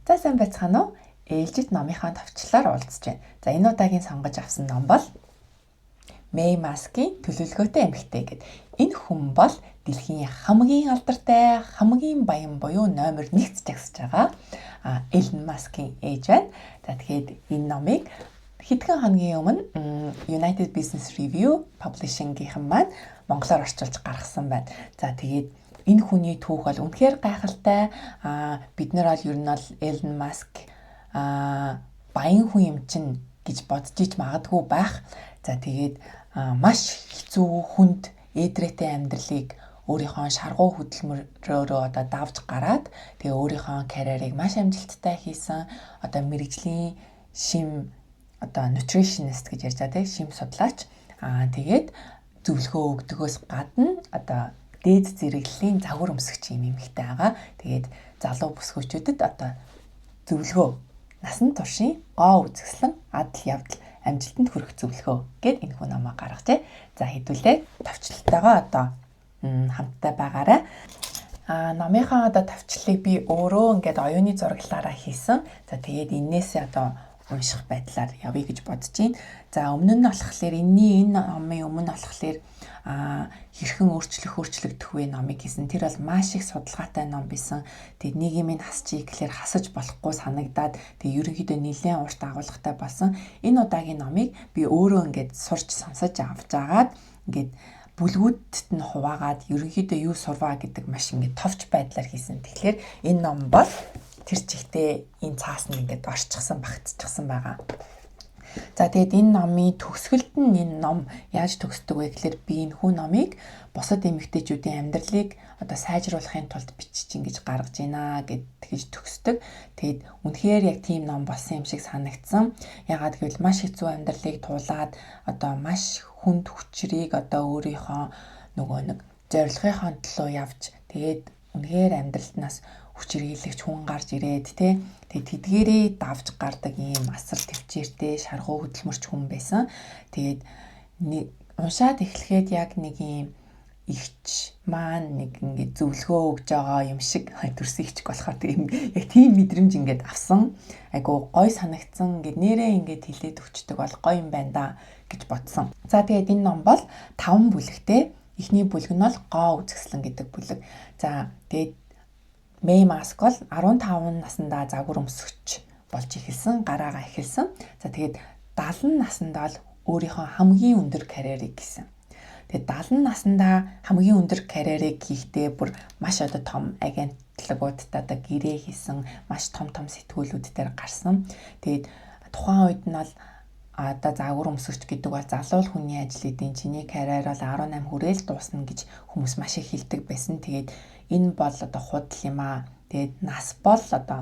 За сайн байцгаана уу? Ээлжид номынхаа товчлоор уулзж байна. За энэ удаагийн сонгож авсан ном бол Мэй Маскийн Төлөвлөгөөтэй эмэгтэй гэдэг. Энэ хүн бол дэлхийн хамгийн алдартай, хамгийн баян буюу номер 1 жагсаж байгаа Элон Маскийн ээж байна. За тэгэхээр энэ номыг хэдхэн хоногийн өмнө United Business Review Publishing-ийн маань монголоор орчуулж гаргасан байна. За тэгээд энэ хүний түүх бол үнэхээр гайхалтай. Бид нар бол ер нь бол Элон Маск баян хүн юм чинь гэж бодож иж магадгүй байх. За тэгээд маш хэцүү хүнд эдрээтэй амьдралыг өөрийнхөө шаргуу хөдөлмөрөөрөө одоо давж гараад тэгээ өөрийнхөө карьерийг маш амжилттай хийсэн. Одоо мэрэгжлийн шим одоо nutritionist гэж ярьж байгаа тийм шим судлаач. Тэгээд зөвлөгөө өгдөгөөс гадна одоо дээд зэрэглэлийн загвар өмсгч юм эмэгтэй байгаа. Тэгээд залуу бүсгүйчүүдэд одоо зөвлөгөө насан туршийн гоо үзэсгэлэн адал явдал амжилтанд хүрэх зөвлөгөө гэд энэ хүн намаа гаргажээ. За хэдүүлээ товчлолтойгоо одоо хамтдаа байгаарай. Номынхаа одоо товчлыг би өөрөө ингээд оюуны зураглалаараа хийсэн. За тэгээд энээсээ одоо унших байдлаар явъя гэж бодож байна. За өмнө нь болохоор энэ номын өмнө болохоор хэрхэн өөрчлөгдөх вэ номыг хийсэн. Тэр бол маш их судалгаатай ном байсан. Тэгээд нэг юм хасчих гэхлээр хасаж болохгүй санагдаад тэгээд ерөнхийдөө нэлээд урт агуулгатай болсон. Энэ удаагийн номыг би өөрөө ингээд сурч сонсож авч агаад ингээд бүлгүүдэд нь хуваагаад ерөнхийдөө юу сурваа гэдэг маш ингээд товч байдлаар хийсэн. Тэгэхээр энэ ном бол тэр чигтээ энэ цаас нь ингээд орчихсан багтчихсан байгаа. За тэгээд энэ номын төгсгөлд нь энэ ном яаж төгсдөг вэ гэхээр би энэ хүн номыг бусад эмэгтэйчүүдийн амьдралыг одоо сайжруулахын тулд бичиж ингэж гаргаж байна гэж төгсдөг. Тэгээд үнэхээр яг тийм ном болсон юм шиг санагдсан. Ягаад гэвэл маш хэцүү амьдралыг туулаад одоо маш хүнд хүчрийг одоо өөрийнхөө нөгөө нэг зорилгынхаа төлөө явж тэгээд үнэхээр амьдралтнаас хүчрэлэгч хүн гарч ирээд тэгээд тэдгээрээ давж гардаг ийм асар төвчээртэй шаргуу хөдөлмөрч хүн байсан. Тэгээд уншаад эхлэхэд яг нэг ийм ихч маань нэг ингээд зөвлөгөө өгж байгаа юм шиг төрсөн ихч болохоор яг тийм мэдрэмж ингээд авсан. Айгу гой санагдсан. Ингээд нэрээ ингээд хилээд өчтдөг бол гоё юм байна да гэж бодсон. За тэгээд энэ ном бол 5 бүлэгтэй. Эхний бүлэг нь бол гоо үзэсгэлэн гэдэг бүлэг. За тэгээд Мэй Маск бол 15 наснда загвар өмсгч болж эхэлсэн, гараагаа эхэлсэн. За тэгээд 70 наснда л өөрийнхөө хамгийн өндөр карьерийг хийсэн. Тэгээд 70 наснда хамгийн өндөр карьерийг хийхдээ бүр маш одоо том агентлагуудтай одоо гэрээ хийсэн, маш том сэтгүүлүүд дээр гарсан. Тэгээд тухайн үед нь бол одоо загвар өмсгч гэдэг бол залуу хүний ажил эдийн чиний карьер бол 18 хүрээл дуусна гэж хүмүүс маш их хэлдэг байсан. Тэгээд энэ бол одоо худал юм аа. Тэгээд нас бол одоо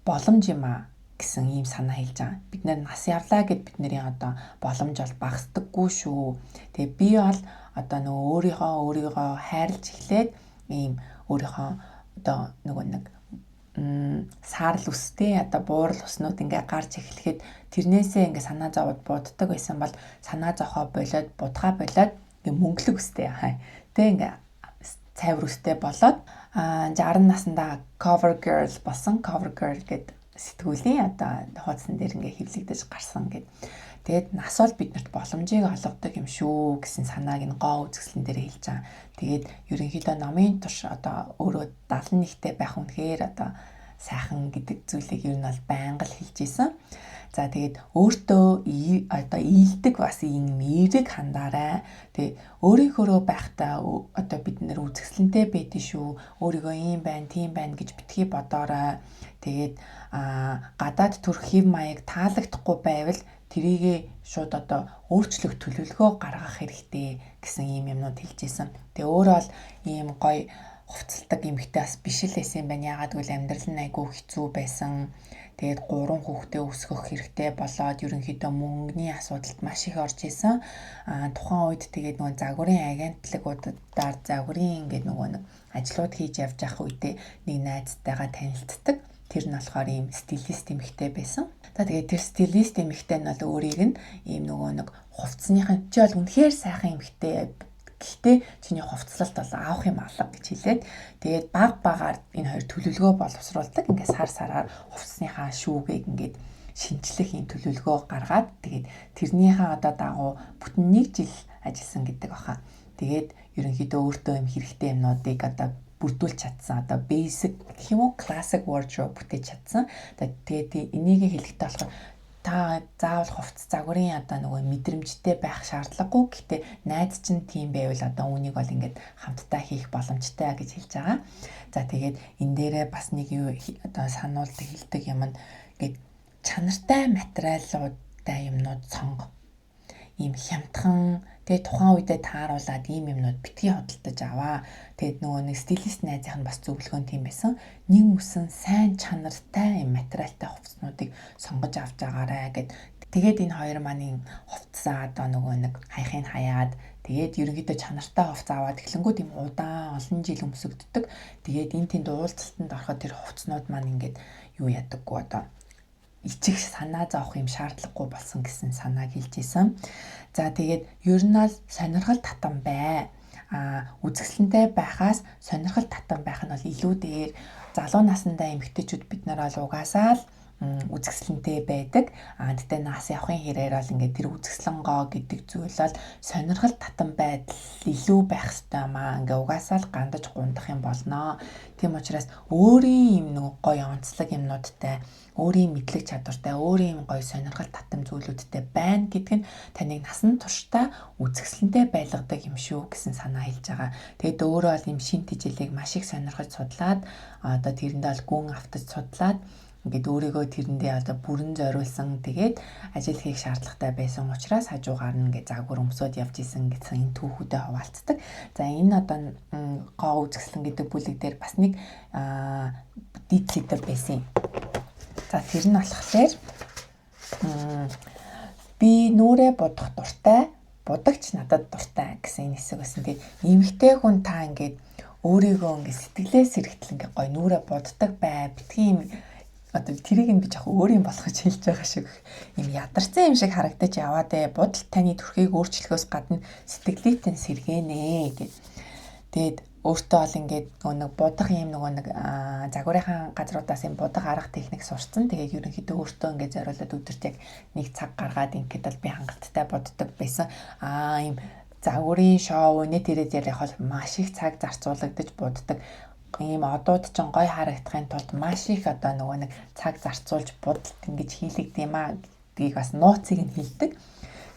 боломж юм аа гэсэн ийм санаа хэлж байгаа. Бид нар нас явлаа гэд бидний одоо боломж бол багасдаггүй шүү. Тэгээд би бол одоо нөгөө өөрийгөө хайрлж эхлээд ийм өөрийнхөө одоо нөгөө нэг саарл үстэй одоо буурал уснууд ингээ гарч эхлэхэд тэрнээсээ ингээ санаа зовоод буддаг байсан бол санаа зовхоо болоод будгаа болоод ингээ мөнгөлөг үстэй тэ ингээ цайвар үстэй болоод 60 наснда cover girl болсон. Cover girl гэдэг сэтгүүлийн одоо хуудсан дээр ингээ хэвлэгдэж гарсан гэд. Тэгээд нас бол биднэрт боломжийг олгодог юм шүү гэсэн санааг нь гоо үзэсгэлэн дээр хэлж байгаа. Тэгээд ерөнхийдөө номын турш одоо өөрөө 71-тэй байх үнэхээр одоо сайхан гэдэг зүйлийг ер нь бол байнга л хэлж ийсэн. За тэгээд өөртөө одоо ийдэг бас ийм эерэг хандаарай. Тэгээд өөрийнхөө байхдаа одоо бид нэр үзэсгэлэнтэй байдэн шүү. Өөрийгөө ийм байна, тийм байна гэж битгий бодоорой. Тэгээд гадаад төрх хэв маяг таалагдахгүй байвал тэрийгээ шууд одоо өөрчлөх төлөвлөгөө гаргах хэрэгтэй гэсэн ийм юмнууд хэлж ийсэн. Тэгээ өөрөө бол ийм гоё хувцалдаг эмэгтэй бас биш л байсан юм байна. Ягаад гэвэл амьдрал нь айгүй хэцүү байсан. Тэгээд 3 хүүхдээ өсгөх хэрэгтэй болоод ерөнхийдөө мөнгөний асуудалд маш их орж исэн. Тухайн үед тэгээд нөгөө загварын агентлагуудаар загварын ингээд нөгөө нэг ажлууд хийж явж явах үедээ нэг найзтайгаа танилцдаг. Тэр нь болохоор ийм стилист эмэгтэй байсан. За тэгээд тэр стилист эмэгтэй нь бол өөрийг нь ийм нөгөө нэг хувцсныхын чи бол үнэхээр сайхан эмэгтэй Гэхдээ чиний хувцлалт бол авах юм алга гэж хэлээд тэгээд багаар энэ хоёр төлөвлөгөө боловсруулдаг. Ингээд сар хувцсныхаа шүүгийг ингээд шинжлэх юм төлөвлөгөө гаргаад тэгээд тэрнийхээ одоо дагуу бүтэн 1 жил ажилласан гэдэг баха. Тэгээд ерөнхийдөө өөртөө юм хэрэгтэй юмнуудыг одоо бүрдүүлж чадсан. Одоо basic гэх юм уу classic wardrobe бүтээж чадсан. Тэгээд энийг хэлэхдээ болохоор та заавал хувцас загварын одоо нөгөө мэдрэмжтэй байх шаардлагагүй. Гэхдээ найз чинь тийм байвал одоо үүнийг бол ингээд хамтдаа хийх боломжтой гэж хэлж байгаа. За тэгээд энэ дээрээ бас нэг юу одоо сануулдаг хэлдэг юм нь ингээд чанартай материалуудтай юмнууд сонго. Ийм хямдхан тэгээд тухайн үедээ тааруулаад ийм юмнууд битгий хөдөлтөж аваа. Тэгээд нөгөө нэг стилист найзынх нь бас зөвлөгөө нь тийм байсан. Нэг мөсөн сайн чанартай юм материалтай хувцснуудыг сонгож авч байгаарай гэд. Тэгээд энэ хоёр маань хувцсаа одоо нөгөө нэг хаяхын хаяад тэгээд ерөнхийдөө чанартай хувцас аваад эхлэнгүүд юм удаан олон жил өмсөгддөг. Тэгээд энэ тэнд уулзалтанд ороход тэр хувцснууд маань ингээд юу ядаггүй одоо ичих санаа зовох юм шаардлагагүй болсон гэсэн санааг хэлж исэн. За тэгээд ер нь бол сонирхол татан бай. Үзэсгэлэнтэй байхаас сонирхол татан байх нь бол илүү дээр залуу насндаа эмэгтэйчүүд бид нар бол угаасаа л үзэсгэлэнтэй байдаг. Тэгтээ нас явахын хэрээр бол ингээд тэр үзэсгэлэнгоо гэдэг зүйл бол сонирхол татан байдал илүү байх хэрэгтэй маа. Ингээ угаасаа л гандаж гундах юм болно. Тийм учраас өөрийн юм нэг гоё онцлог юмнуудтай, өөрийн мэдлэг чадвартай, өөрийн гоё сонирхол татам зүйлүүдтэй байна гэдг нь таныг насан туршдаа үзэсгэлэнтэй байлгадаг юм шүү гэсэн санаа хэлж байгаа. Тэгэд өөрөө бол юм шин тэжээлийг маш их сонирхож судлаад одоо тэрэндээ бол гүн автаж судлаад ингээд өөрийгөө тэрэндээ одоо бүрэн зориулсан тэгээд ажил хийх шаардлагатай байсан учраас хажуугаар нь ингээд загвар өмсөд явж исэн гэсэн энэ түүхүүдэд хуваалцдаг. За энэ одоо гоо үзэсгэлэн гэдэг бүлэг дээр бас нэг дид сэдв байсан юм. За тэр нь болохоор би нүрээ будах дуртай, будагч надад дуртай гэсэн энэ хэсэг байсан. Тэгээд эмэгтэй хүн та ингээд өөрийгөө ингээд сэтгэлээс хэрэгтэл ингээд гоё нүрээ буддаг бай, битгий юм одоо тэрийг нь би жоох өөр юм болгож хэлж байгаа шиг юм ядарсан юм шиг харагдаж яваад будал таны төрхийг өөрчлөхөөс гадна сэтгэлээтэй сэргэнэ гэд. Тэгээд өөртөө бол ингээд нэг будах юм нөгөө нэг загварынхаа газруудаас юм будах арга техник сурцсан. Тэгээд ерөнхийдөө өөртөө ингээд зориулаад өдөрт яг нэг цаг гаргаад ингээд бол би хангалттай буддаг байсан. Ийм загварын шоу нэ тэрээр ярих бол маш их цаг зарцуулагдаж буддаг. Ийм одууд ч гой харагдахын тулд маш их одоо нөгөө нэг цаг зарцуулж будалт ингэж хийлэгд юм аа гэдгийг бас нууцыг нь хэлдэг.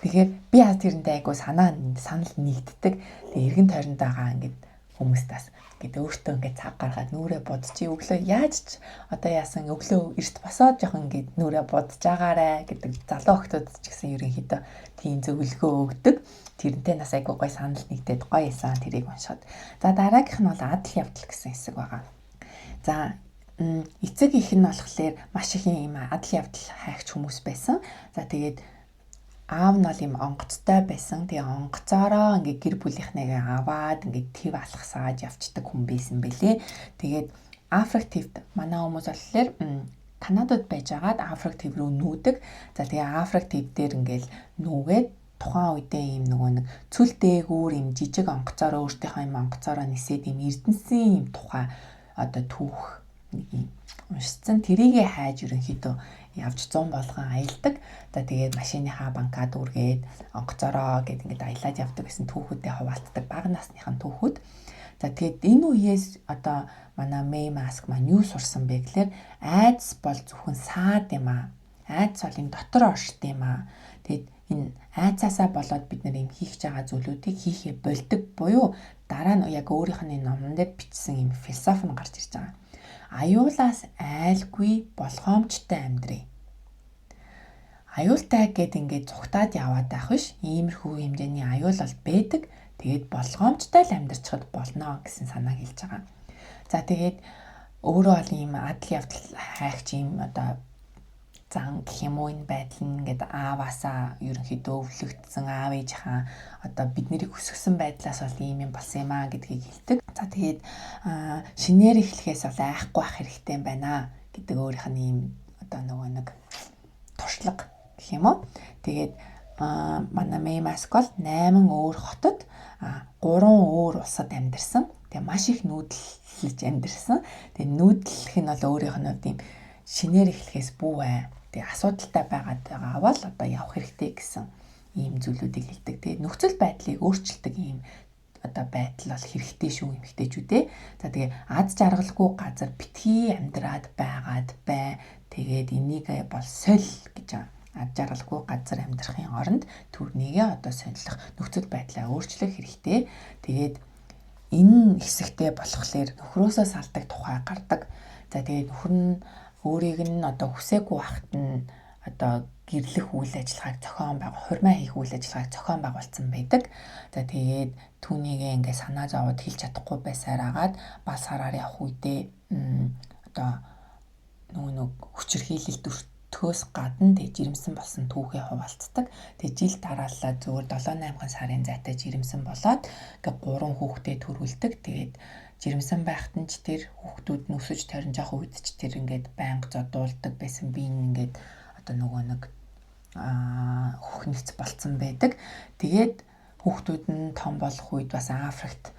Тэгэхээр би тэрнтэй айгу санал нэгддэг. Тэгээ эргэн тойронд байгаа ингээд хүмүүстээс ингээд өөртөө ингээд цаг гаргаад нүрээ будчих өглөө яаж ч одоо яасан өглөө эрт босоод жоохон ингээд нүрээ будж агаарэ гэдэг залуу охтууд ч гэсэн ерөнхийдөө тийм зөвлөгөө өгдөг. Тэрнтэй нас айгу гой санал нэгдээд гоё исэн тэрийг уншаад. За дараагийнх нь бол адал явдал гэсэн хэсэг байгаа. За эцэг их нь болохоор маш их юм адал явдал хайгч хүмүүс байсан. За тэгээд аав нь бол юм онгоцтой байсан. Тэгээ онгоцоороо ингээ гэр бүлийнхнээгээ аваад ингээ төв алхасааж явцдаг хүн байсан бэлээ. Тэгээд Африк твд манай хүмүүс болохоор Канадад байжгаад Африк төв рүү нүүдэг. За тэгээ Африк төв дээр ингээл нүүгээд тухайн үедээ юм нөгөө нэг цүл дээгүүр юм жижиг онгоцоороо өөртөөхөө юм онгоцоороо нисээд юм эрдэнэсийн юм тухай одоо түүх юм уншсан. Тэрийгэ хайж ерөнхийдөө явж 100 болгон аялдаг. За тэгээд машиныхаа банкад үргээд онгоцоороо гэд ингээд аялаад явдаг гэсэн түүхүүдэд хуваалцдаг бага насныхан түүхүүд. За тэгээд энэ үеэс одоо манай Мэй Маск маань юу сурсан бэ гэхээр айдас бол зөвхөн саад юм аа. Айдас бол юм дотор оршд юм аа. Тэгээд энэ айцаасаа болоод бид нар юм хийх байгаа зүйлүүдийг хийхээ болдог буюу дараа нь яг өөрийнх нь номон дээр бичсэн юм философи нь гарч ирж байгаа. Аюулаас айлгүй болгоомжтой амьдрий. Аюултай гэд ингээд цугтаад яваад байх биш. Иймэрхүү хэмжээний аюул бол байдаг. Тэгээд болгоомжтой л амьдарчхад болно гэсэн санааг хэлж байгаа. За тэгээд өөрөө бол ийм адал явдал хайгч юм одоо зан гэх юм уу энэ байдал нь ингээд ааваасаа ерөнхийдөө өвлөгдсөн аав ээжийнхаа одоо бид нарыг өсгсөн байдлаас бол ийм юм болсон юм аа гэдгийг хэлдэг. За тэгээд шинээр эхлэхээс бол айхгүй байх хэрэгтэй юм байна гэдэг өөрийнх нь ийм одоо нөгөө нэг туршлага гэх юм уу. Тэгээд манай Мэй Маск бол 8 өөр хотод 3 өөр улсад амьдарсан. Тэгээ маш их нүүдлэж амьдарсан. Тэгээ нүүдлэх нь бол өөрийнх нь хувьд юм шинээр эхлэхээс бүү бай. Тэгээ асуудалтай байгаад байгаа бол одоо явах хэрэгтэй гэсэн ийм зүйлүүдийг хэлдэг. Тэгээ нөхцөл байдлыг өөрчилдөг ийм одоо байдал бол хэрэгтэй шүү эмэгтэйчүүдээ. За тэгээ аз жаргалгүй газар битгий амьдраад байгаад бай. Тэгээд энийг бол соль гэж аз жаргалгүй газар амьдрахын оронд түрнийгээ одоо солих нөхцөл байдлаа өөрчлөх хэрэгтэй. Тэгээд энэ хэсэгтээ болохоор нөхрөөсөө салдаг тухай гардаг. За тэгээд нөхөр нь өөрийг нь одоо хүсээгүй байхад нь одоо гэрлэх үйл ажиллагааг зохион хурмаа хийх үйл ажиллагааг зохион байгуулсан байдаг. За тэгээд түүнийгээ ингээ санаа зовоод хэлж чадахгүй байсаар агаад бал сараар явах үедээ одоо нэг хүчирхийлэлд өртөхөөс гадна тэг жирэмсэн болсон түүхээ хуваалцдаг. Тэг жил дараалал зөвөр 7-8 сарын зайтай жирэмсэн болоод ингээ 3 хүүхдээ төрүүлдэг. Тэгээд жирэмсэн байхад нь ч тэр хүүхдүүд нь өсөж тойрон жоох үед ч тэр ингээд байнга зодуулдаг байсан. Би ингээд одоо нөгөө нэг хөхнөц болцсон байдаг. Тэгээд хүүхдүүд нь том болох үед бас Африкт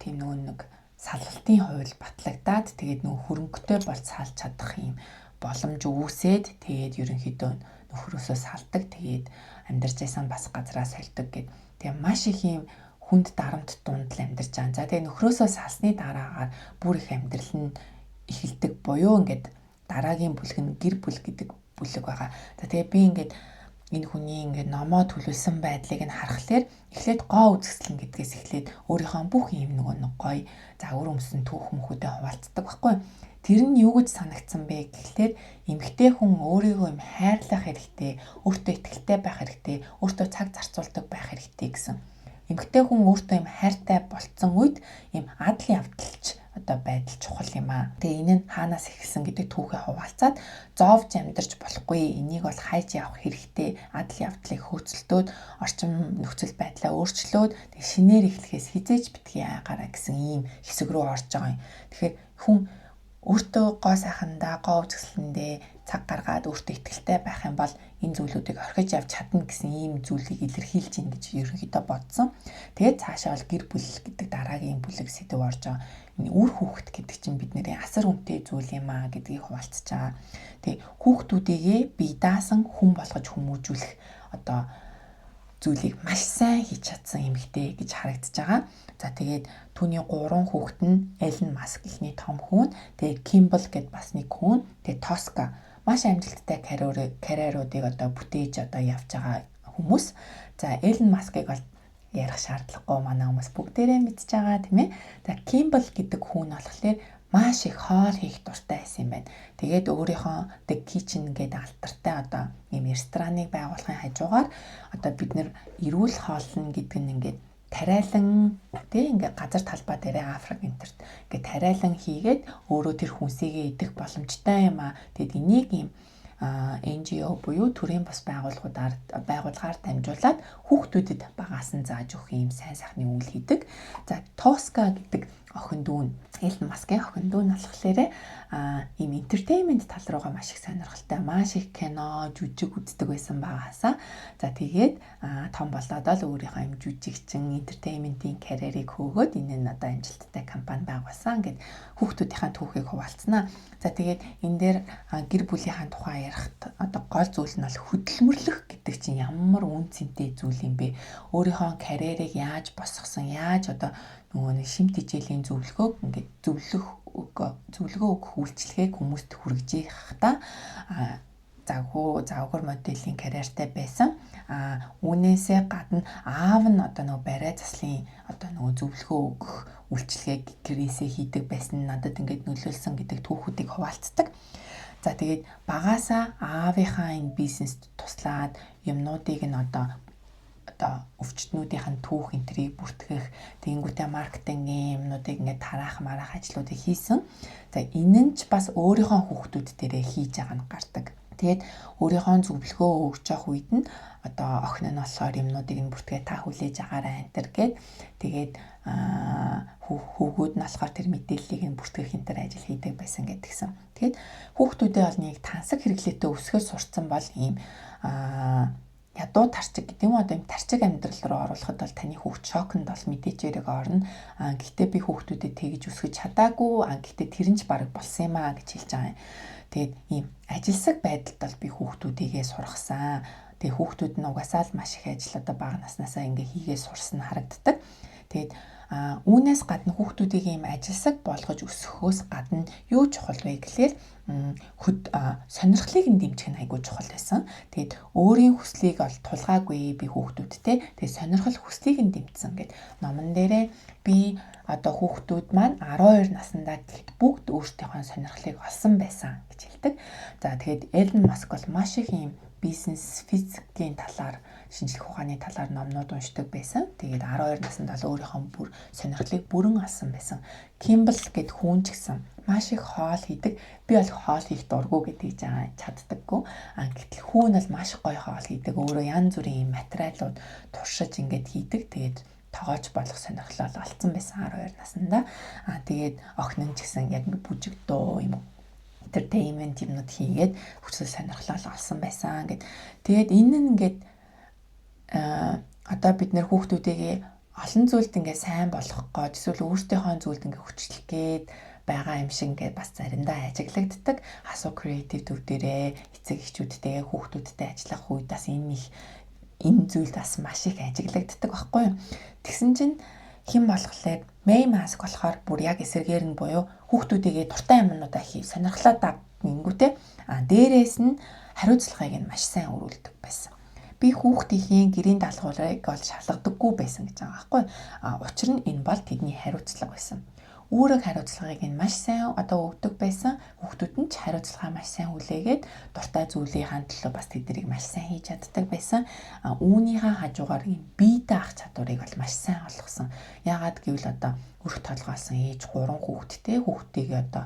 тийм нөгөө нэг салгалтын хууль батлагдаад тэгээд нөгөө хөрөнгөтэй бол салж чадах юм боломж үүсээд тэгээд ерөнхийдөө нөхрөөсөө салдаг. Тэгээд амьдарч байсан бас газраа сольдог гэд. Тэгээд маш их юм хүнд дарамт дунд л амьдарч байгаа. За тэгээд нөхрөөсөө салсны дараагаар бүр их амьдрал нь эхэлдэг буюу ингээд дараагийн бүлэг нь гэр бүл гэдэг бүлэг байгаа. За тэгээд би ингээд энэ хүний ингээд номоо төлөвлөсөн байдлыг нь харахаар эхлээд гоо үзэсгэлэн гэдгээс эхлээд өөрийнхөө бүх юм нөгөө нэг гоё загвар өмсөн түүх мөхөдөө хуваалцдаг байхгүй. Тэр нь юу гэж санагдсан бэ гэхлээр эмэгтэй хүн өөрийгөө юм хайрлах хэрэгтэй, өөртөө итгэлтэй байх хэрэгтэй, өөртөө цаг зарцуулдаг байх хэрэгтэй гэсэн. Эмэгтэй хүн өөртөө юм хайртай болцсон үед юм адал явдалч одоо байдал чухал юм аа. Тэгээ энэ нь хаанаас эхэлсэн гэдэг түүхээ хуваалцаад зоовж амьдарч болохгүй, энийг бол хайж явах хэрэгтэй, адал явдлыг хөөцөлдөөд орчин нөхцөл байдлаа өөрчлөөд тэг шинээр эхлэхээс хизээж битгий айгаараа гэсэн ийм хэсэг рүү орж байгаа юм. Тэгэхээр хүн өөртөө гоо сайхандаа гоо үзэсгэлэндээ цаг гаргаад өөртөө итгэлтэй байх юм бол энэ зүйлүүдийг орхиж явж чадна гэсэн ийм зүйлийг илэрхийлж ийн гэж ерөнхийдөө бодсон. Тэгээд цаашаа бол гэр бүл гэдэг дараагийн бүлэг сэдв орж байгаа. Энэ үр хүүхэд гэдэг чинь бидний асар үнэтэй зүйл юм аа гэдгийг хуваалцаж байгаа. Тэгээ хүүхдүүдийгээ бие даасан хүн болгож хүмүүжүүлэх одоо зүйлийг маш сайн хийж чадсан эмэгтэй гэж харагдаж байгаа. За тэгээд түүний 3 хүүхэд нь Эллен Маск ихний том хүүн, тэгээд Кимбл гэд бас нэг хүүн, тэгээд Тоска маш амжилттай карьеруудыг одоо бүтээж одоо явж байгаа хүмүүс. За Эллен Маскыг бол ярих шаардлагагүй, манай хүмүүс бүгдээрээ мэдж байгаа тийм ээ. За Кимбл гэдэг хүүн болохоор маш их хоол хийх дуртай байсан юм байна. Тэгээд өөрийнхөө The Kitchen гэдэг алдартай одоо ийм рестораныг байгуулахын хажуугаар одоо бид нэр эрүүл хоолно гэдэг нь ингээд тариалан тийм ингээд газар талбай дээрээ Африк энтерт ингээд тариалан хийгээд өөрөө тэр хүнсийгээ идэх боломжтой юм аа. Тэгэд энийг ийм NGO буюу төрийн бас байгууллагаар дамжуулаад хүүхдүүдэд багаас нь зааж өгөх юм сайн сайхны үйл хийдэг. За Тоска гэдэг охин дүү, Эллен Маскын охин дүү нь болохоор ийм entertainment тал руугаа маш их сонирхолтой, маш их кино, жүжиг үздэг байсан багаасаа. За тэгээд том болоод л өөрийнхөө юм жүжигчин entertainment-ийн карьерийг хөөгөөд энэ нь одоо амжилттай компани байгуулсан. Ингээд хүүхдүүдийнхээ түүхийг хуваалцсанаа. За тэгээд энэ дээр гэр бүлийнхаа тухай ярихад одоо гол зүйл нь бол хөдөлмөрлөх гэдэг чинь ямар үн цэнтэй зүйл юм бэ? Өөрийнхөө карьерийг яаж босгосон, яаж одоо нөгөө нэг шимт хичээлийн зөвлөгөөг ингээд зөвлөгөө өгөх үйлчлэгийг хүмүүст хүргэж байхдаа завгар моделийн карьертай байсан. Үүнээсээ гадна аав нь одоо нөгөө барай заслын одоо нөгөө зөвлөгөө өгөх үйлчлэгийг гэрээсээ хийдэг байсан надад ингээд нөлөөлсөн гэдэг түүхүүдийг хуваалцдаг. За тэгээд багаасаа аавынхаа энэ бизнест туслаад юмнуудыг нь одоо өвчтнүүдийнх нь түүх энтрийг бүртгэх, тэнгуүтэй маркетингийн юмнуудыг ингээд тараах ажлуудыг хийсэн. За энэ нь ч бас өөрийнхөө хүүхдүүд дээрээ хийж байгаа нь гардаг. Тэгээд өөрийнхөө зөвлөгөө өгч явах үед нь одоо охин нь болохоор юмнуудыг нь бүртгээ та хүлээж агаарай энэ төр гээд тэгээд хүүгүүд нь болохоор тэр мэдээллийг нь бүртгэх энэ төр ажил хийдэг байсан гэдгсэн. Тэгээд хүүхдүүдээ бол нэг тансаг хэрэглээтэй өсгөөс сурцсан бол ийм ядуу тарчиг гэдэг юм одоо юм тарчиг амьдрал руу оруулахад бол таны хүүхд шоконд бол мэдээж яриг орно. Гэхдээ би хүүхдүүдэд тэгж өсгөж чадаагүй. Гэхдээ тэр нь ч бараг болсон юм аа гэж хэлж байгаа юм. Тэгээд ийм ажилсаг байдалд бол би хүүхдүүдийгээ сургасан. Тэгээд хүүхдүүд нь угаасаа л маш их ажил одоо бага наснаасаа ингээ хийгээ сурсан харагддаг. Тэгээд үүнээс гадна хүүхдүүдийг ийм ажилсаг болгож өсгөхөөс гадна юу чухал вэ гэхлээр сонирхлыг нь дэмжих нь айгүй чухал байсан. Тэгээд өөрийн хүслийг ол тулгаагүй би хүүхдүүдтэй тэгээд сонирхол хүслийг нь дэмжсэн гэд номон дээрээ би одоо хүүхдүүд маань 12 наснда гэхэд бүгд өөрсдийнхөө сонирхлыг олсон байсан гэж хэлдэг. За тэгээд Элон Маск бол маш их ийм бизнес, физикийн талаар, шинжлэх ухааны талаар номнууд уншдаг байсан. Тэгээд 12 наснд л өөрийнхөө бүр сонирхлыг бүрэн олсон байсан. Кимбл гэд хүн ч гэсэн маш их хоол хийдэг. Би бол хоол хийх дурггүй гэдгийг чаддаггүй. Гэтэл хүн бол маш гоё хоол хийдэг. Өөрөө янз бүрийн материалууд туршиж ингээд хийдэг. Тэгээд тоогооч болох сонирхлоо олцсон байсан 12 наснда. Тэгээд охин нь ч гэсэн яг бүжиг дуу юм entertainment юмнууд хийгээд хүсэл сонирхлоо олсон байсан гэд. Тэгээд энэ нь ингээд одоо бид нэр хүүхдүүдээ олон зүйлд ингээд сайн болгох гэж эсвэл өөрсдийнхөө зүйлд ингээд хүчлэх гээд байгаа юм шиг ингээд бас заримдаа ажиглагддаг. Асуу креатив төв дээрээ эцэг эхчүүдтэй хүүхдүүдтэй ажиллах үед бас энэ зүйлд бас маш их ажиглагддаг байхгүй юу. Тэгсэн чинь хэн болохоор Мэй Маск болохоор бүр яг эсэргээр нь буюу хүүхдүүдийгээ дуртай юмнуудаа сонирхлоо дагнгүүтээ дээрээс нь хариуцлагыг нь маш сайн өрүүлдэг байсан. Би хүүхдийнхээ гэрийн даалгаврыг бол шалгадаггүй байсан гэж байгаа байхгүй. Учир нь энэ бол тэдний хариуцлага байсан. Үүрэг хариуцлагыг нь маш сайн одоо өгдөг байсан. Хүүхдүүд нь ч хариуцлагаа маш сайн хүлээгээд дуртай зүйлийнхаа төлөө бас тэднийг маш сайн хийж чаддаг байсан. Үүнийхээ хажуугаар ийм бие даах чадварыг бол маш сайн олгосон. Яагаад гэвэл одоо өрх толгоолсон ээж 3 хүүхдтэй одоо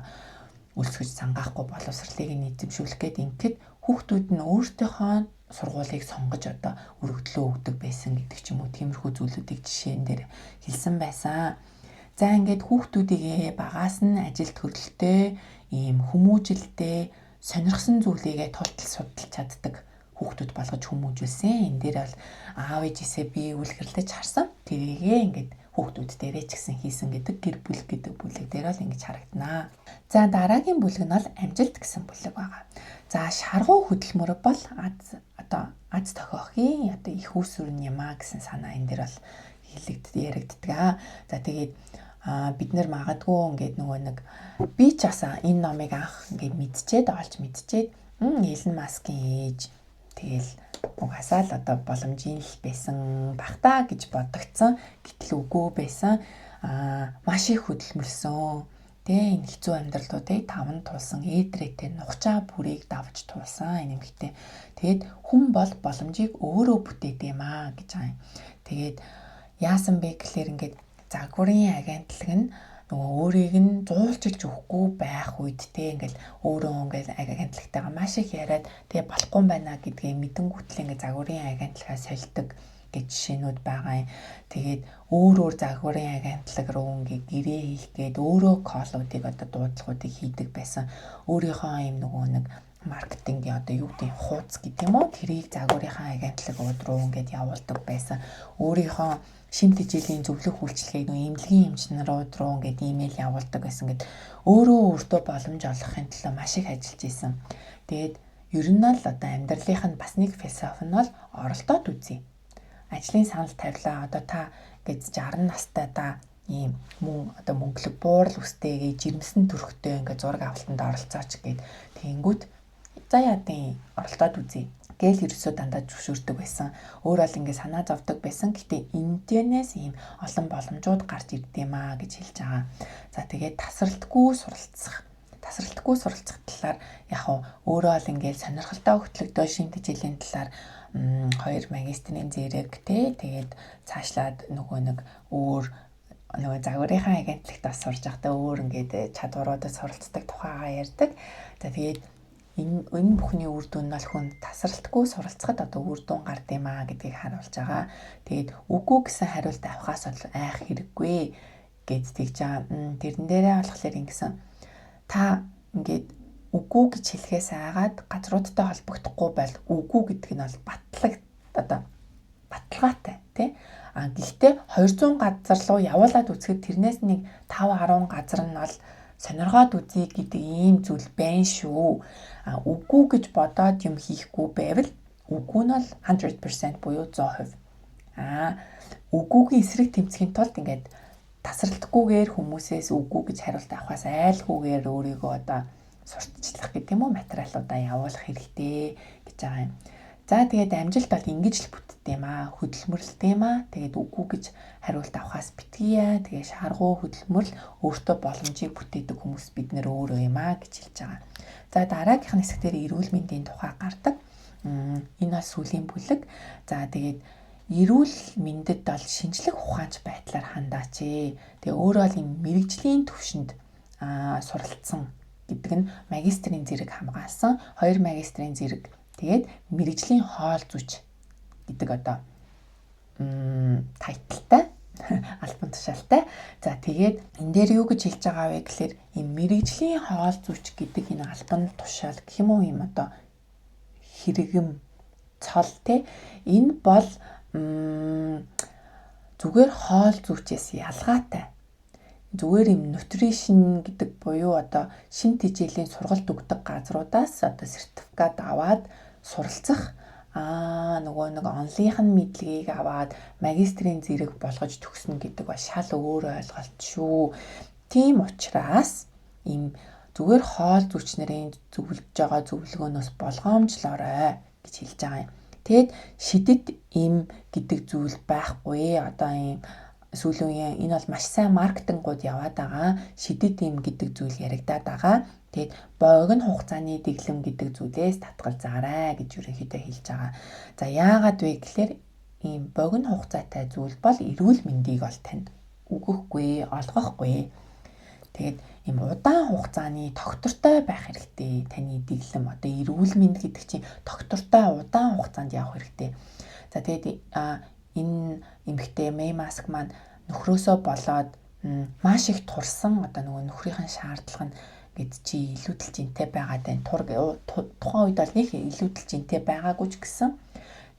өлсгөж сангаахгүй боловсролыг нь эзэмшүүлэх гээд ингээд хүүхдүүд нь өөртөөхөө сургуулийг сонгож одоо өргөдлөө өгдөг байсан гэдэг ч юм уу тиймэрхүү зүйлүүдийг жишээн дээр хэлсэн байсан. За ингээд хүүхдүүдийгээ багаас нь ажил төрөлтэй, ийм хүмүүжилтэй, сонирхсан зүйлийгээ тултал судалж чаддаг хүүхдүүд болгож хүмүүжүүлсэн. Энэ дээр бол аав ээжээсээ би үлгэрлэж харсан. Тэрийгээ ингээд хүүхдүүд дээрээ ч гэсэн хийсэн гэдэг гэр бүл гэдэг бүлэг дээр бол ингэж харагдана. За дараагийн бүлэг нь бол амжилт гэсэн бүлэг байгаа. За шаргуу хөдөлмөр бол аз тохиохын одоо их үүсвэр юм а гэсэн санаа энэ дээр бол яригддаг. За тэгээд бид нэр магадгүй ингээд нөгөө нэг би ч бас энэ номыг анх ингээд олж мэдчихэд Элон Маскын ээж тэгэл угаасаа л одоо боломжийн л байсан багтаа гэж бодогдсон. Гэтэл үгүй байсан. Маш их хөдөлмөрсөн. Энэ хэцүү амьдралуудыг таван тулсан ээдрээтэй нухчаа бүрийг давж тулсан энэ эмэгтэй. Тэгээд хүн бол боломжийг өөрөө бүтээдэг юм аа гэж байгаа юм. Тэгээд яасан бэ гэхлээр ингээд загварын агентлаг нь нөгөө өөрийг нь зуулчилж өгөхгүй байх үед ингээл өөрөө ингээл агентлагтайгаа маш их яриад тэгээ болохгүй байна гэдгийг мэдэнгүүтэл ингээд загварын агентлагаа сольдог гэж жишээнүүд байгаа юм. Тэгээд өөр загварын агентлаг руу ингээд гэрээ хийх гээд өөрөө коллуудыг одоо дуудлагуудыг хийдэг байсан. Өөрийнхөө юм нөгөө нэг маркетингийн одоо юу гэдэг хуудас гэдэг юм уу тэрийг загварынхаа агентлагууд руу ингээд явуулдаг байсан. Өөрийнхөө шин тэжээлийн зөвлөх үйлчилгээг нөө эмнэлгийн эмчнэрүүд руу ингээд имэйл явуулдаг байсан гэд өөртөө боломж олгохын төлөө маш их ажиллаж исэн. Тэгээд ер нь л одоо амьдралынх нь бас нэг философи нь бол оролдоод үзье. Ажлын санал тавилаа одоо та гэж 60 настай та ийм мөнгөлөг буурал үстэйгээ жирэмсэн төрхтэй ингээд зураг авалтанд оролцооч гэд тэнгүүт за яадын оролдоод үзье. Гэл ерөөсөө дандаа зөвшөөрдөг байсан. Өөр бол ингээд санаа зовдөг байсан. Гэтэ энэнээс ийм олон боломжууд гарч ирдэм аа гэж хэлж байгаа. За тэгээд тасралтгүй суралцах талаар яг өөрөө бол ингээд сонирхолтой хөтлөгдөө шин тэжээлийн талаар 2 магистрийн зэрэг тэгээд цаашлаад нөгөө загварынхаа агентлагт бас сурж байхдаа өөр ингээд чадваруудад суралцдаг тухайгаа ярьдаг. За тэгээд энэ бүхний үр дүн нь бол хүн тасралтгүй суралцахад одоо үр дүн гардыг маа гэдгийг харуулж байгаа. Тэгээд үгүй гэсэн хариулт авахаас бол айх хэрэггүй гэж тэгж байгаа. Тэрэн дээрээ болохоор ингэсэн та ингээд үгүй гэж хэлэхээс айгаад газруудтай холбогдохгүй бол үгүй гэдэг нь бол батлаг одоо баталгаатай тий. Гэхдээ 200 газар руу явуулаад үзэхэд тэрнээс нэг 5-10 газар нь бол сонирхоод үзье гэдэг ийм зүйл байна шүү. Үгүй гэж бодоод юм хийхгүй байвал үгүй нь бол 100% буюу 100%. Үгүйгийн эсрэг тэмцэхийн тулд ингээд тасралтгүйгээр хүмүүсээс үгүй гэж хариулт авахаас айлгүйгээр өөрийгөө одоо сурталчлах гэдэг юм уу материалуудаа явуулах хэрэгтэй гэж байгаа юм. За тэгээд амжилт бол ингэж л бүтдэг юм аа. Хөдөлмөрлөлт юм аа. Тэгээд үгүй гэж хариулт авахаас битгийе. Тэгээд шаргуу хөдөлмөрлөл өөртөө боломжийг бүтээдэг хүмүүс бид нэр өөрөө юм аа гэж хэлж байгаа. За дараагийнх нь хэсэг дээр эрүүл мэндийн тухай гардаг. Энэ бол сүүлийн бүлэг. За тэгээд эрүүл мэндэд бол шинжлэх ухаанч байдлаар хандаач. Тэгээ өөрөө бол юм мэрэгжлийн төвшөнд суралцсан гэдэг нь магистрийн зэрэг хамгаалсан 2 магистрийн зэрэг. Тэгээд мэрэгжлийн хоол зүйч гэдэг одоо тайталтай албан тушаалтай. За тэгээд энэ дээр юу гэж хэлж байгаа вэ гэхээр энэ мэрэгжлийн хоол зүйч гэдэг энэ албан тушаал гэх юм уу юм одоо хэрэгэм цол те энэ бол зүгээр хоол зүйчээс ялгаатай. Зүгээр юм нутришн гэдэг буюу одоо шин тэжээлийн сургалт өгдөг газруудаас одоо сертификат аваад суралцах нөгөө нэг онлынх нь мэдлэгийг аваад магистрийн зэрэг болгож төгснө гэдэг ба шал өөр ойлголт шүү. Тийм учраас ийм зүгээр хоол зүйч нарын зөвлөж байгаа зөвлөгөөнөөс болгоомжлоорой гэж хэлж байгаа юм. Тэгэд шидэд им гэдэг зүйл байхгүй. Одоо ийм сүүлийн үеийн энэ бол маш сайн маркетингууд яваад байгаа. Шидэд им гэдэг зүйл яригадаад байгаа. Тэгэд богино хугацааны дэглэм гэдэг зүйлээс татгалзаарай гэж ерөнхийдөө хэлж байгаа. За яагаад вэ гэхээр ийм богино хугацаатай зүйл бол эрүүл мэндийг ол танд өгөхгүй, олгохгүй. Тэгэд ийм удаан хугацааны доктортой байх хэрэгтэй. Таны дэглэм одоо эрүүл мэнд гэдэг чинь доктортой удаан хугацаанд явах хэрэгтэй. За тэгэд энэ эмэгтэй Мэй Маск маань нөхрөөсөө болоод маш их турсан одоо нөгөө нөхрийнхэн шаардлага нь гэд чи илүүдэл жинтэй байгаад байна. Тухайн үед бол нэг илүүдэл жинтэй байгаагүй ч гэсэн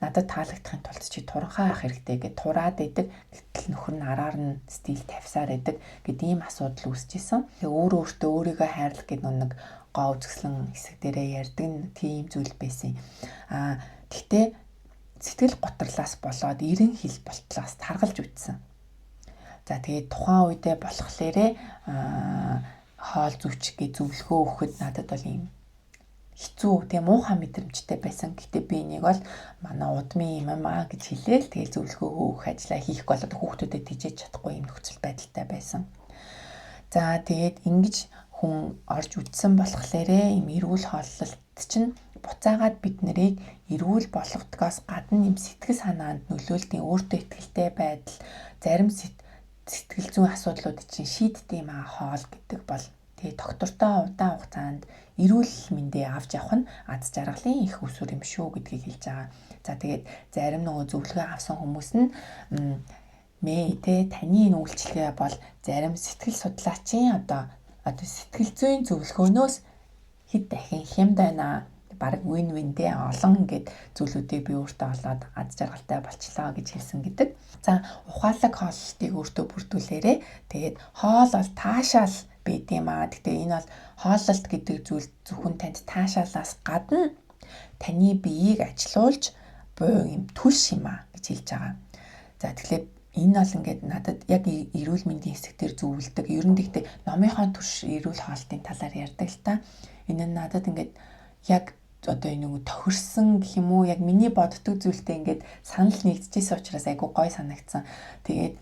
надад таалагдахын тулд чи туранхаа авах хэрэгтэй гэд тураад идэг. Гэтэл нөхөр нь араар нь стил тавьсаар идэг гэд ийм асуудал үүсчихсэн. Тэгээ өөртөө өөрийгөө хайрлах гэд нэг гоо үзэсгэлэн хэсэг дээрээ ярьдаг тийм зүйл байсан. Гэхдээ сэтгэл готрлаас болоод эрен хил болтлоос таргалж үтсэн. За тэгээд тухайн үедээ болохлээрээ хоол зүйч гэ зөвлөгөө өгөхөд надад бол ийм хэцүү тийм муухай мэдрэмжтэй байсан. Гэтэ би энийг бол манай удмын юм аа гэж хэлээл тэгээд зөвлөгөө өгөх ажлаа хийх болоод хүүхдүүдэд тижээж чадахгүй юм нөхцөл байдалтай байсан. За тэгээд ингэж хүн орж үтсэн болохлээрээ ийм эрүүл хооллолт чинь буцаагаад бид нарыг эрүүл болгодгоос гадна юм сэтгэл санаанд нөлөөлтийн өөртөө ихтэй байдал зарим сэтгэл зүйн асуудлууд чинь шийддэг юм аа хоол гэдэг бол тэгээ доктортой удаан хугацаанд эрүүл мэндээ авч явах нь аз жаргалын их усүр юм шүү гэдгийг хэлж байгаа. За тэгээд зарим нөгөө зөвлөгөө авсан хүмүүс нь мэй тэ таны энэ үйлчлэгээ бол зарим сэтгэл судлаачийн одоо сэтгэл зүйн зөвлөгөөнөөс хэд дахин хямд байна. Бараг win-win дээ олон ингээд зүйлүүдийг би өөртөө олоод аз жаргалтай болчлоо гэж хэлсэн гэдэг. За ухаалаг хооллолтыг өөртөө бүрдүүлээрээ тэгээд хоол бол таашаал байд юм аа. Гэхдээ энэ бол хооллолт гэдэг зүйл зөвхөн танд таашаалаас гадна таны биеийг ажилуулж буюу юм түлш юм аа гэж хэлж байгаа. За тэгэхээр энэ бол ингээд надад яг эрүүл мэндийн хэсгээр зөвлөдөг. Ер нь гэхдээ номынхон турш эрүүл хоолтын талаар ярьдаг л та. Энэ нь надад ингээд яг одоо энэ нэг тохирсон гэх юм уу яг миний боддог зүйлтэй ингээд санал нэгдэжсэн учраас айгу гой санагдсан. Тэгээд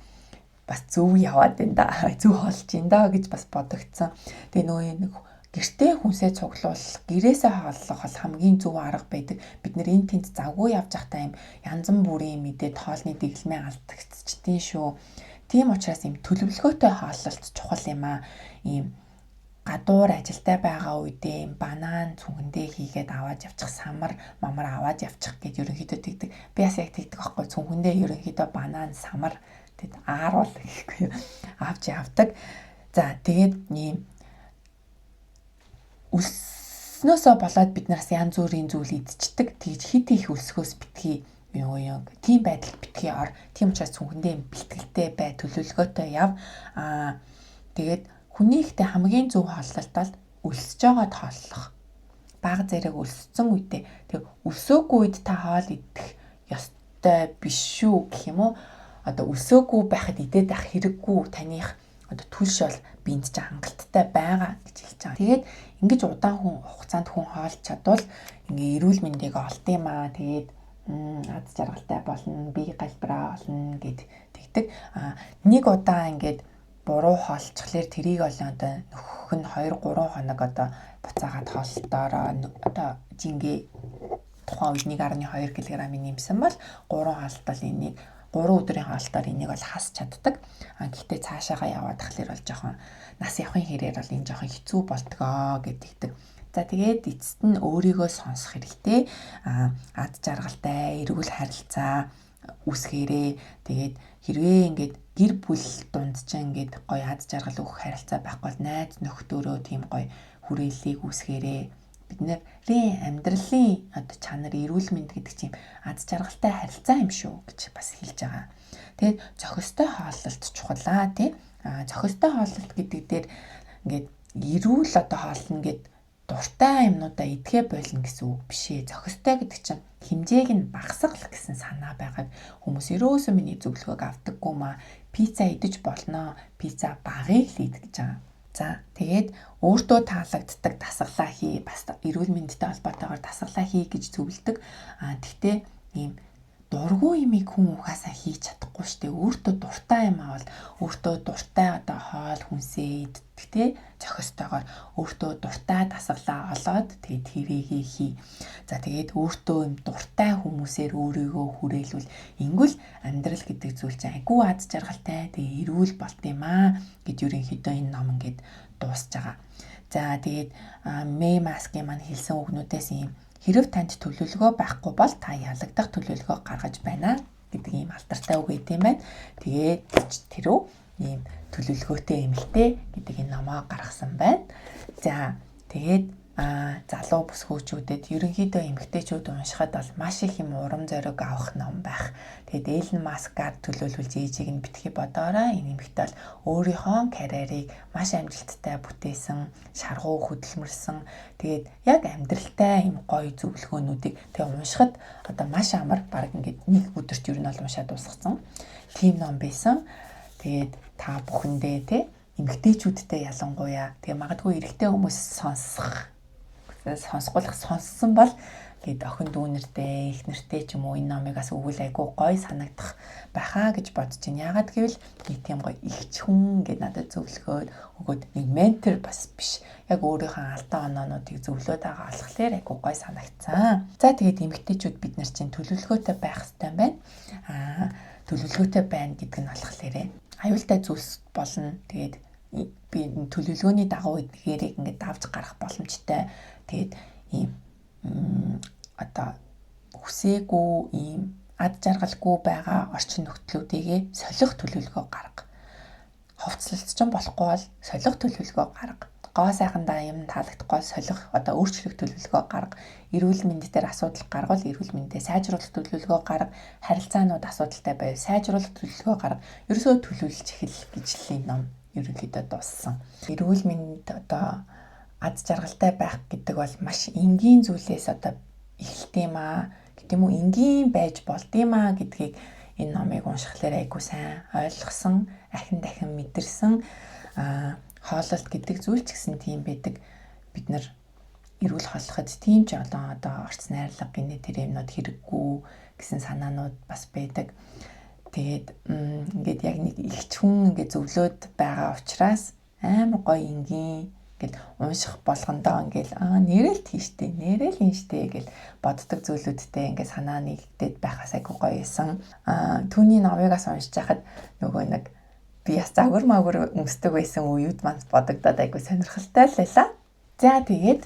бас зөв яваад байна да. Зөв хоолж ин да гэж бас бодогдсон. Тэгээ нөгөө нэг гэртээ хүнсээ цуглуулах, гэрээсээ хооллох бол хамгийн зөв арга байдаг. Бид нэр энэ тэнд завгүй явж байхдаа юм янз бүрийн мэдээд хоолны дэглэмээ алдагдчихдیں шүү. Тийм учраас юм төлөвлөгөөтэй хооллолт чухал юм аа. Ийм гадуур ажилдаа байгаа үедээ банан цүнхэндээ хийгээд аваад явчих, самар мамар аваад явчих гэж ерөнхийдөө тэгдэг. Би бас яг тэгдэг аахгүй. Цүнхэндээ ерөнхийдөө банан, самар тэгэд ааруул гэхгүй авч явдаг. За тэгээд ийм үлснөөсөө болоод бид нараас янз бүрийн зүйл идчихдэг. Тэгж хит их өлсгөөс битгий тийм байдалд битгий ор. Тийм учраас цүнхэндээ бэлтгэлтэй бай, төлөвлөгөөтэй яв. Тэгээд хүний ихтэй хамгийн зөв хооллолт бол өлсөж байгаад хооллох. Бага зэрэг өлссөн үедээ тэг өлсөөгүй үед та хоол идэх ёстой биш шүү гэх юм уу? Одоо өлсөөгүй байхад идээд байх хэрэггүй таних одоо түлш бол биэнд ч хангалттай байгаа гэж хэлж байгаа. Тэгээд ингэж удаан хугацаанд хүн хоолж чадвал ингээ эрүүл мэндийг олд юм аа. Тэгээд аз жаргалтай болно, бие галбираа болно гэд тэгдэг. Нэг удаа ингээд буруу хоолцохлоор тэрийг одоо нөхөх нь 2-3 хоног одоо буцаагаад хооллолтоороо одоо жингээ тухайн үед 1.2 кг-ийн нэмсэн бол 3 хоолтол энийг 3 өдрийн хоолтоор энийг бол хасч чаддаг. Гэхдээ цаашаагаа яваад тахлаар бол жоохон нас явахын хэрээр бол энэ жоохон хэцүү болдгоо гэдэг. За тэгээд эцэст нь өөрийгөө сонсох хэрэгтэй. Аз жаргалтай, эрүүл харилцаа үүсгээрээ. Тэгээд хэрвээ ингээд гэр бүл дунд ч ингээд гоё аз жаргал өгөх харилцаа байхгүй бол найз нөхдөөрөө тийм гоё хүрээллийг үүсгээрээ. Бидний амьдралын одоо чанар эрүүл мэнд гэдэг чинь аз жаргалтай харилцаа юм шүү гэж бас хэлж байгаа. Тэгээд зохистой хооллолт чухалаа тий. Зохистой хооллолт гэдэг дээр ингээд эрүүл одоо хоолно гэд дуртай юмнуудаа идэхэ болно гэсэн үг биш ээ. Зохистой гэдэг чинь хэмжээг нь багасгах гэсэн санаа байгаад хүмүүс ерөөсөө миний зөвлөгөөг авдаггүй маа. Пицца идэж болно. Пицца багыг л идэх гэж байгаа. За тэгээд өөртөө таалагддаг дасгалаа хий. Бас эрүүл мэндтэй холбоотойгоор дасгалаа хий гэж зөвлөдөг. Тэгтээ ийм дургүй юмыг хүн ухаасаа хийж чадахгүй штэ. Өөртөө дуртай юм аа бол өөртөө дуртай одоо хоол хүнсээ иддэг те. Зохистойгоор өөртөө дуртай дасгалаа олоод тэгээд тэрийг хий. За тэгээд өөртөө юм дуртай хүмүүсээр өөрийгөө хүрээлвэл ингүүл амьдрал гэдэг зүйл чинь айгүй аз жаргалтай тэгээд эрүүл болт юм аа гэж ерөнхийдөө энэ ном ингээд дуусж байгаа. За тэгээд Мэй Маскийн маань хэлсэн үгнүүдээс юм хэрв танд төлөвлөгөө байхгүй бол та ялагдах төлөвлөгөө гаргаж байна гэдэг ийм алдартай үг гэдэм байна. Тэгээд тэрөө ийм төлөвлөгөөтэй эмэлтэй гэдэг энэ номоо гаргасан байна. За тэгээд залуу бүсгүүчүүдэд ерөнхийдөө эмэгтэйчүүд уншихад бол маш их юм урам зориг авах ном байх. Тэгээд Эллен Маскаар төлөвлөлж ээжийг нь битгий бодоорой. Энэ эмэгтэй бол өөрийнхөө карьерийг маш амжилттай бүтээсэн, шаргуу хөдөлмөрсөн. Тэгээд яг амьдралтай юм гоё зөвлөгөөнүүдийг тэгээд уншихад одоо маш амар баг ингээд нэг өдөрт ер нь бол уншаад дуусгацсан. Тийм ном байсан. Тэгээд та бүхэндээ те эмэгтэйчүүдтэй ялангуяа тэгээ магадгүй эрэгтэй хүмүүс сонссон бол гээд охин дүүнэртэй, их нэртэй ч юм уу энэ номыг бас өгвөл айгүй гоё санагдах байхаа гэж бодож байна. Яагаад гэвэл тийм гоё ихч хүн гээд надад зөвлөгөөд өгөөд нэг ментор бас биш. Яг өөрийнхөө алдаа оноонуудыг зөвлөөд байгаа болохоор айгүй гоё санагдсан. За тэгээд эмэгтэйчүүд бид нар чинь төлөвлөгөөтэй байх хэрэгтэй байна. Төлөвлөгөөтэй байна гэдэг нь болохоор аюултай зүйлс болно. Тэгээд би төлөвлөгөөний дагуу эдгээрийг ингээд давж гарах боломжтой. Тэгээд ийм одоо хүсээгүй ийм ад жаргалгүй байгаа орчин нөхцлүүдийгээ солих төлөвлөгөө гарга. Ховцлолт ч болохгүй бол солих төлөвлөгөө гарга. Гоо сайхандаа юм таалагдахгүй солих одоо өөрчлөх төлөвлөгөө гарга. Эрүүл мэнд дээр асуудал гаргавал эрүүл мэндээ сайжруулах төлөвлөгөө гарга. Харилцаанууд асуудалтай байв сайжруулах төлөвлөгөө гарга. Ерөөсөө төлөвлөж эхэл гэж л ном ерөнхийдөө дууссан. Эрүүл мэнд одоо аз жаргалтай байх гэдэг бол маш энгийн зүйлээс одоо эхэлт юм аа гэдэг юм уу энгийн байж болд юм аа гэдгийг энэ номыг уншихлаар айгуу сайн ойлгосон, ахин дахин мэдэрсэн. Хооллолт гэдэг зүйл ч гэсэн тийм байдаг. Бид нар эрүүл хооллоход тийм ч одоо орц найрлага гинэ тэр юмнууд хэрэггүй гэсэн санаанууд бас байдаг. Тэгээд ингээд яг нэг ихч хүн ингээд зөвлөд байгаа учраас амар гоё энгийн гэл унших болгондоо ингээл нэрэл тийштэй нэрэл инштэй гэл боддог зүйлүүдтэй ингээд санаа нэгдээд байхаас айгүй гоё байсан. Түүний номыгаас уншиж хахад нөгөө нэг би бас загвар магвар өмсдөг байсан үеуд маань бодогдоод айгүй сонирхолтой л байлаа. За тэгээд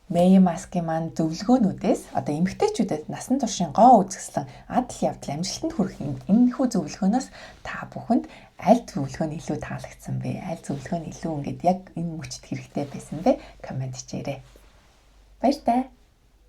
Мэй Маскийн маань зөвлөгөөнүүдээс одоо эмэгтэйчүүдэд насан туршийн гоо үзэсгэлэн адал явдал амжилтанд хүрэх энэ хүү зөвлөгөөнөөс та бүхэнд аль зөвлөгөө нь илүү таалагдсан бэ? Аль зөвлөгөө нь илүү ингээд яг энэ мөчд хэрэгтэй байсан бэ? Комент хийгээрэй. Баяр таа.